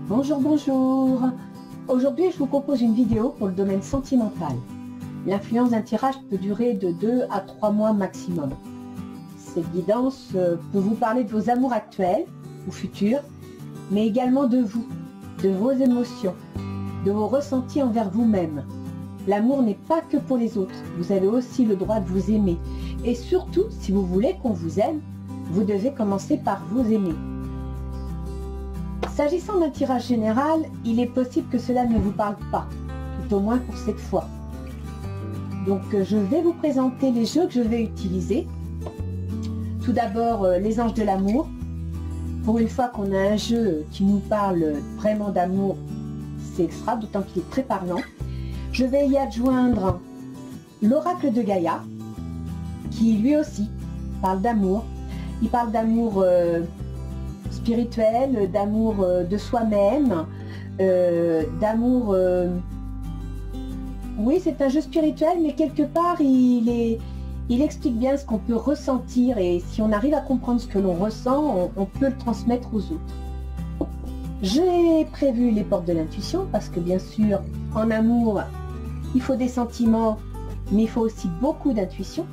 Bonjour, bonjour. Aujourd'hui, je vous propose une vidéo pour le domaine sentimental. L'influence d'un tirage peut durer de 2 à 3 mois maximum. Cette guidance peut vous parler de vos amours actuels ou futurs, mais également de vous, de vos émotions, de vos ressentis envers vous-même. L'amour n'est pas que pour les autres, vous avez aussi le droit de vous aimer. Et surtout, si vous voulez qu'on vous aime, vous devez commencer par vous aimer. S'agissant d'un tirage général, il est possible que cela ne vous parle pas, tout au moins pour cette fois. Donc je vais vous présenter les jeux que je vais utiliser. Tout d'abord, les anges de l'amour. Pour une fois qu'on a un jeu qui nous parle vraiment d'amour, c'est extra, d'autant qu'il est très parlant. Je vais y adjoindre l'oracle de Gaïa, qui lui aussi parle d'amour. Il parle d'amour spirituel, d'amour de soi-même, d'amour... Oui, c'est un jeu spirituel, mais quelque part, il explique bien ce qu'on peut ressentir, et si on arrive à comprendre ce que l'on ressent, on peut le transmettre aux autres. J'ai prévu les portes de l'intuition, parce que bien sûr, en amour, il faut des sentiments, mais il faut aussi beaucoup d'intuition.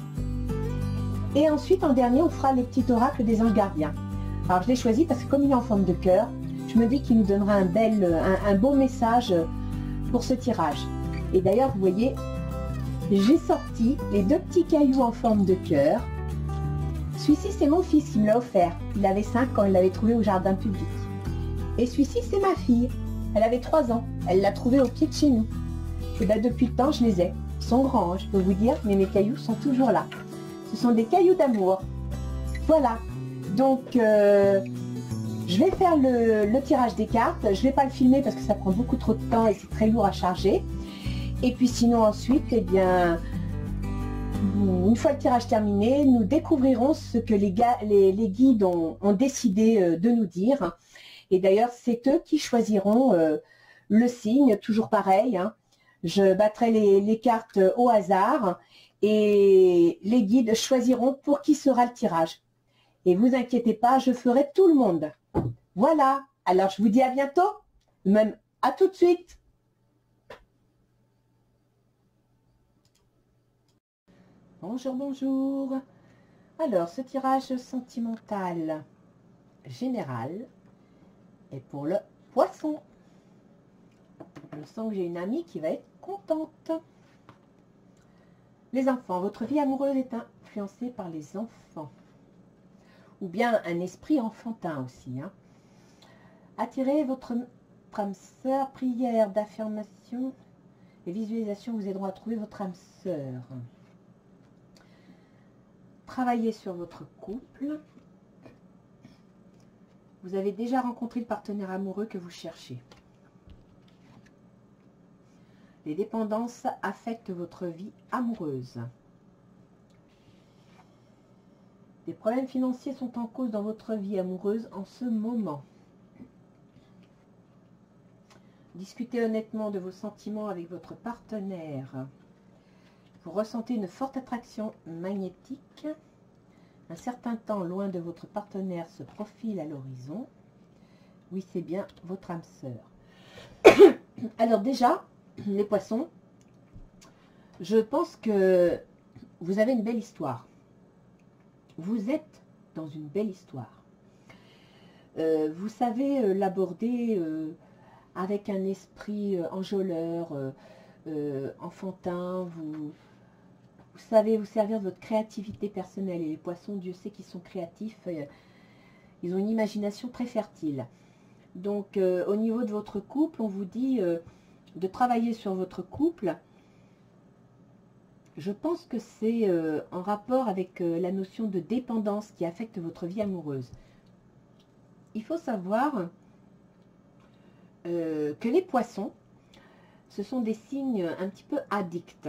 Et ensuite, en dernier, on fera le petit oracle des anges gardiens. Alors je l'ai choisi parce que comme il est en forme de cœur, je me dis qu'il nous donnera un beau message pour ce tirage. Et d'ailleurs, vous voyez, j'ai sorti les deux petits cailloux en forme de cœur. Celui-ci, c'est mon fils qui me l'a offert. Il avait 5 ans, il l'avait trouvé au jardin public. Et celui-ci, c'est ma fille. Elle avait 3 ans. Elle l'a trouvé au pied de chez nous. Et bien, depuis le temps, je les ai. Ils sont grands, hein, je peux vous dire, mais mes cailloux sont toujours là. Ce sont des cailloux d'amour. Voilà. Donc, je vais faire le tirage des cartes. Je ne vais pas le filmer parce que ça prend beaucoup trop de temps et c'est très lourd à charger. Et puis sinon ensuite, eh bien, une fois le tirage terminé, nous découvrirons ce que les guides ont décidé de nous dire. Et d'ailleurs, c'est eux qui choisiront le signe, toujours pareil. Hein. Je battrai les cartes au hasard et les guides choisiront pour qui sera le tirage. Et vous inquiétez pas, je ferai tout le monde. Voilà, alors je vous dis à bientôt, même à tout de suite. Bonjour, bonjour. Alors, ce tirage sentimental général est pour le poisson. Je sens que j'ai une amie qui va être contente. Les enfants, votre vie amoureuse est influencée par les enfants. Ou bien un esprit enfantin aussi. Hein. Attirez votre âme sœur, prière d'affirmation et visualisation vous aideront à trouver votre âme sœur. Travaillez sur votre couple. Vous avez déjà rencontré le partenaire amoureux que vous cherchez. Les dépendances affectent votre vie amoureuse. Des problèmes financiers sont en cause dans votre vie amoureuse en ce moment. Discutez honnêtement de vos sentiments avec votre partenaire. Vous ressentez une forte attraction magnétique. Un certain temps loin de votre partenaire se profile à l'horizon. Oui, c'est bien votre âme sœur. Alors déjà, les poissons, je pense que vous avez une belle histoire. Vous êtes dans une belle histoire. Vous savez l'aborder avec un esprit enjôleur, enfantin. Vous savez vous servir de votre créativité personnelle. Et les poissons, Dieu sait qu'ils sont créatifs. Ils ont une imagination très fertile. Donc, au niveau de votre couple, on vous dit de travailler sur votre couple. Je pense que c'est en rapport avec la notion de dépendance qui affecte votre vie amoureuse. Il faut savoir que les poissons, ce sont des signes un petit peu addicts.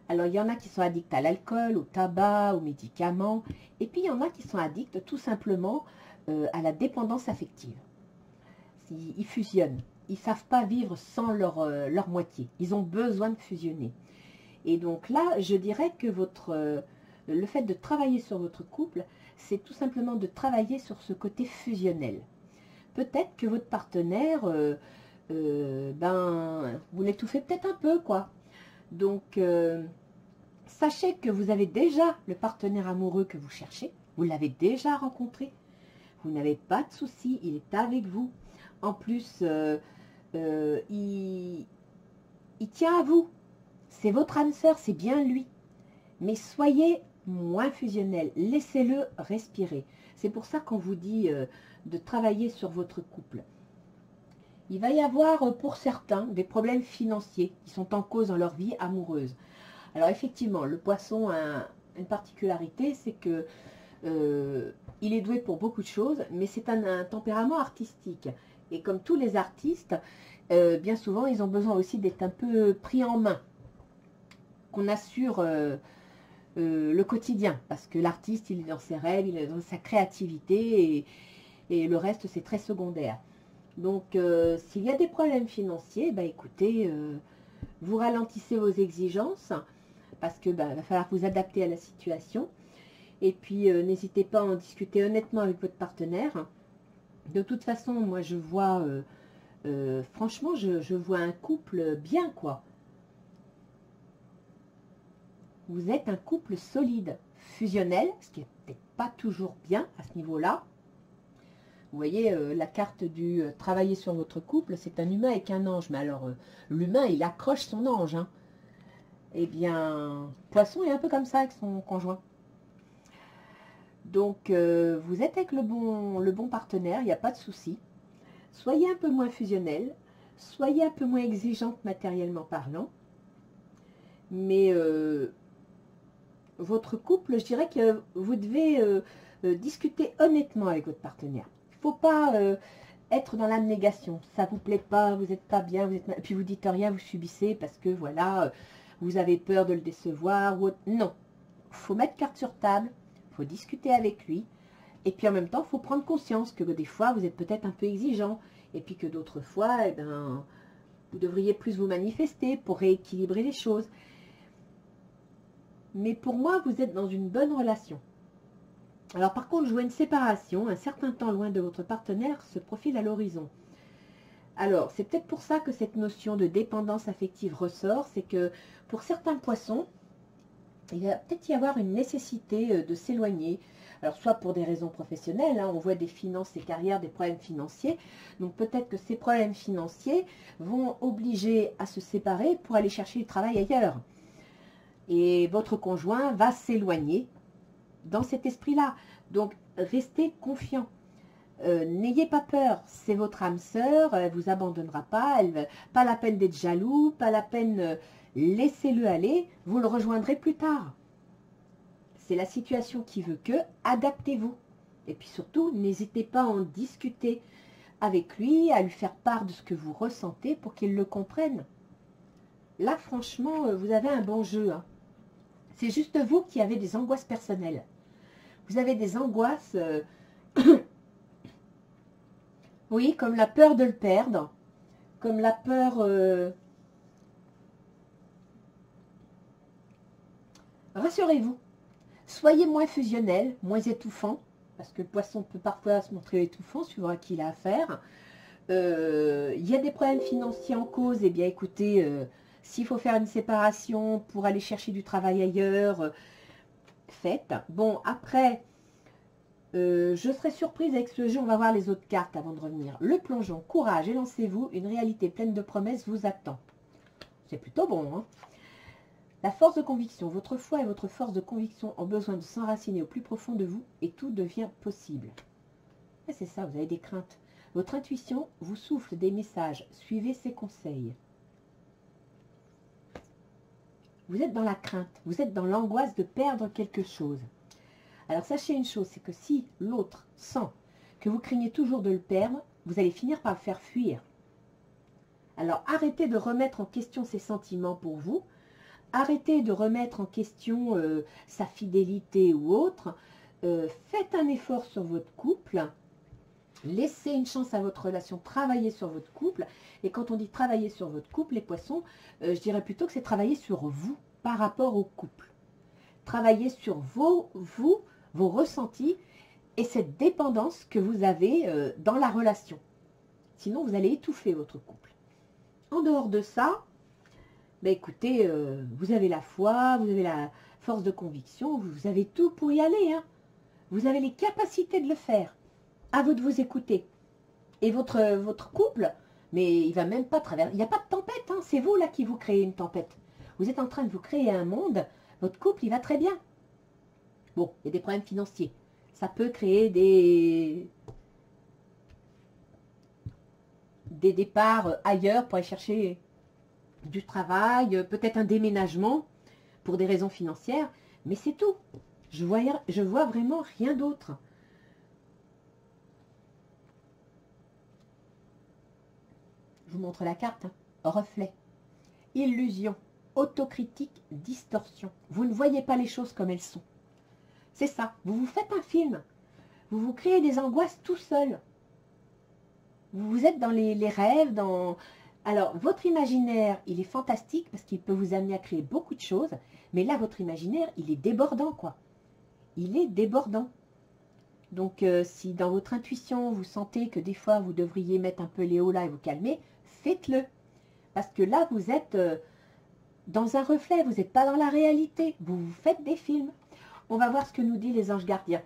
Alors, il y en a qui sont addicts à l'alcool, au tabac, aux médicaments. Et puis, il y en a qui sont addicts tout simplement à la dépendance affective. Ils fusionnent. Ils ne savent pas vivre sans leur moitié. Ils ont besoin de fusionner. Et donc là, je dirais que le fait de travailler sur votre couple, c'est tout simplement de travailler sur ce côté fusionnel. peut-être que votre partenaire, vous l'étouffez peut-être un peu, quoi. Donc, sachez que vous avez déjà le partenaire amoureux que vous cherchez. Vous l'avez déjà rencontré. Vous n'avez pas de soucis, il est avec vous. En plus, il tient à vous. C'est votre âme sœur, c'est bien lui. Mais soyez moins fusionnel. Laissez-le respirer. C'est pour ça qu'on vous dit de travailler sur votre couple. Il va y avoir pour certains des problèmes financiers qui sont en cause dans leur vie amoureuse. Alors effectivement, le poisson a une particularité, c'est que il est doué pour beaucoup de choses, mais c'est un tempérament artistique. Et comme tous les artistes, bien souvent, ils ont besoin aussi d'être un peu pris en main, qu'on assure le quotidien, parce que l'artiste, il est dans ses rêves, il est dans sa créativité, et le reste, c'est très secondaire. Donc, s'il y a des problèmes financiers, écoutez, vous ralentissez vos exigences, parce que va falloir vous adapter à la situation. Et puis, n'hésitez pas à en discuter honnêtement avec votre partenaire. De toute façon, moi, je vois, franchement, je vois un couple bien, quoi. Vous êtes un couple solide, fusionnel, ce qui n'est peut-être pas toujours bien à ce niveau-là. Vous voyez, la carte du travailler sur votre couple, c'est un humain avec un ange. Mais alors, l'humain, il accroche son ange. Hein. Eh bien, Poisson est un peu comme ça avec son conjoint. Donc, vous êtes avec le bon partenaire, il n'y a pas de souci. Soyez un peu moins fusionnel, soyez un peu moins exigeante matériellement parlant. Mais votre couple, je dirais que vous devez discuter honnêtement avec votre partenaire. Il ne faut pas être dans l'abnégation. Ça ne vous plaît pas, vous n'êtes pas bien, et puis vous dites rien, vous subissez parce que voilà, vous avez peur de le décevoir. Non, il faut mettre carte sur table, il faut discuter avec lui. Et puis en même temps, il faut prendre conscience que des fois, vous êtes peut-être un peu exigeant. Et puis que d'autres fois, vous devriez plus vous manifester pour rééquilibrer les choses. Mais pour moi, vous êtes dans une bonne relation. Alors par contre, je vois une séparation, un certain temps loin de votre partenaire se profile à l'horizon. Alors, c'est peut-être pour ça que cette notion de dépendance affective ressort, c'est que pour certains poissons, il va peut-être y avoir une nécessité de s'éloigner. Alors, soit pour des raisons professionnelles, hein, on voit des finances et carrières, des problèmes financiers. Donc, peut-être que ces problèmes financiers vont obliger à se séparer pour aller chercher du travail ailleurs. Et votre conjoint va s'éloigner dans cet esprit-là. Donc, restez confiant. N'ayez pas peur, c'est votre âme sœur, elle ne vous abandonnera pas, pas la peine d'être jaloux, pas la peine, laissez-le aller, vous le rejoindrez plus tard. C'est la situation qui veut que, adaptez-vous. Et puis surtout, n'hésitez pas à en discuter avec lui, à lui faire part de ce que vous ressentez pour qu'il le comprenne. Là, franchement, vous avez un bon jeu. Hein. C'est juste vous qui avez des angoisses personnelles. Vous avez des angoisses, oui, comme la peur de le perdre, comme la peur... Rassurez-vous, soyez moins fusionnel, moins étouffant, parce que le poisson peut parfois se montrer étouffant, suivant à qui il a affaire. Il y a des problèmes financiers en cause, eh bien écoutez, s'il faut faire une séparation pour aller chercher du travail ailleurs, faites. Bon, après, je serais surprise avec ce jeu, on va voir les autres cartes avant de revenir. Le plongeon, courage, élancez-vous, une réalité pleine de promesses vous attend. C'est plutôt bon, hein. La force de conviction, votre foi et votre force de conviction ont besoin de s'enraciner au plus profond de vous et tout devient possible. Et c'est ça, vous avez des craintes. Votre intuition vous souffle des messages, suivez ses conseils. Vous êtes dans la crainte, vous êtes dans l'angoisse de perdre quelque chose. Alors sachez une chose, c'est que si l'autre sent que vous craignez toujours de le perdre, vous allez finir par le faire fuir. Alors arrêtez de remettre en question ses sentiments pour vous, arrêtez de remettre en question sa fidélité ou autre, faites un effort sur votre couple, laissez une chance à votre relation, travaillez sur votre couple. Et quand on dit travailler sur votre couple, les poissons, je dirais plutôt que c'est travailler sur vous par rapport au couple. Travailler sur vos ressentis et cette dépendance que vous avez dans la relation. Sinon, vous allez étouffer votre couple. En dehors de ça, ben écoutez, vous avez la foi, vous avez la force de conviction, vous avez tout pour y aller. Hein. Vous avez les capacités de le faire. À vous de vous écouter. Et votre couple, mais il va même pas traverser. Il n'y a pas de tempête, hein. C'est vous là qui vous créez une tempête. Vous êtes en train de vous créer un monde. Votre couple, il va très bien. Bon, il y a des problèmes financiers. Ça peut créer des départs ailleurs pour aller chercher du travail, peut-être un déménagement pour des raisons financières, mais c'est tout. Je vois vraiment rien d'autre. Je vous montre la carte. Hein. Reflet, illusion, autocritique, distorsion. Vous ne voyez pas les choses comme elles sont. C'est ça. Vous vous faites un film. Vous vous créez des angoisses tout seul. Vous êtes dans les rêves, dans... Alors, votre imaginaire, il est fantastique parce qu'il peut vous amener à créer beaucoup de choses. Mais là, votre imaginaire, il est débordant, quoi. Il est débordant. Donc, si dans votre intuition, vous sentez que des fois, vous devriez mettre un peu les hauts là et vous calmer, faites-le. Parce que là, vous êtes dans un reflet, vous n'êtes pas dans la réalité. Vous vous faites des films. On va voir ce que nous disent les anges gardiens.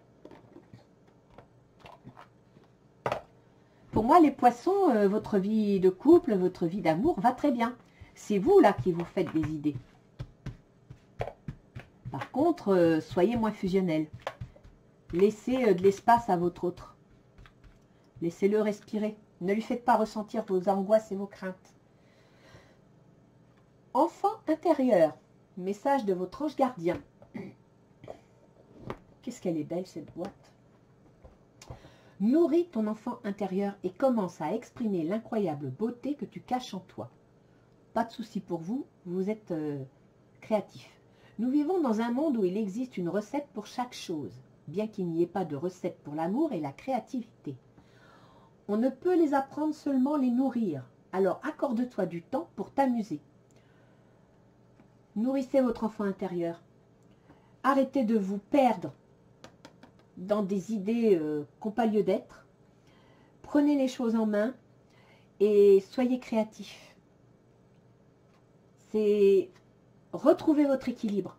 Pour moi, les poissons, votre vie de couple, votre vie d'amour va très bien. C'est vous, là, qui vous faites des idées. Par contre, soyez moins fusionnels. Laissez de l'espace à votre autre. Laissez-le respirer. Ne lui faites pas ressentir vos angoisses et vos craintes. Enfant intérieur. Message de votre ange gardien. Qu'est-ce qu'elle est belle, cette boîte. Nourris ton enfant intérieur et commence à exprimer l'incroyable beauté que tu caches en toi. Pas de souci pour vous, vous êtes créatif. Nous vivons dans un monde où il existe une recette pour chaque chose, bien qu'il n'y ait pas de recette pour l'amour et la créativité. On ne peut les apprendre, seulement les nourrir. Alors accorde-toi du temps pour t'amuser. Nourrissez votre enfant intérieur. Arrêtez de vous perdre dans des idées qui n'ont pas lieu d'être. Prenez les choses en main et soyez créatifs. C'est retrouver votre équilibre.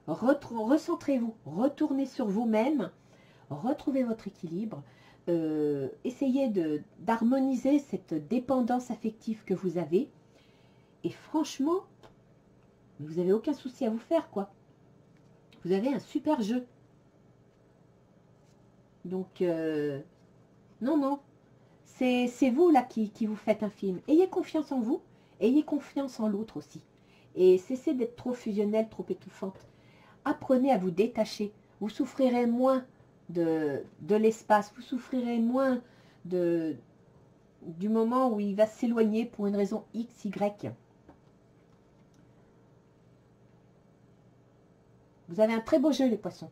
Recentrez-vous, retournez sur vous-même, retrouvez votre équilibre. Essayez d'harmoniser cette dépendance affective que vous avez. Et franchement, vous n'avez aucun souci à vous faire, quoi. Vous avez un super jeu. Donc, non, non. C'est vous, là, qui vous faites un film. Ayez confiance en vous. Ayez confiance en l'autre aussi. Et cessez d'être trop fusionnelle, trop étouffante. Apprenez à vous détacher. Vous souffrirez moins de l'espace. Vous souffrirez moins du moment où il va s'éloigner pour une raison X, Y. Vous avez un très beau jeu, les poissons.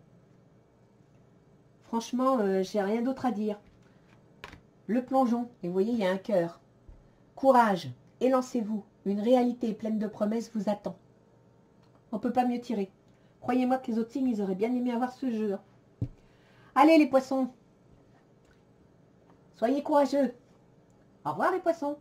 Franchement, j'ai rien d'autre à dire. Le plongeon, et vous voyez, il y a un cœur. Courage, élancez-vous. Une réalité pleine de promesses vous attend. On ne peut pas mieux tirer. Croyez-moi que les autres signes, ils auraient bien aimé avoir ce jeu. Allez, les poissons. Soyez courageux. Au revoir, les poissons.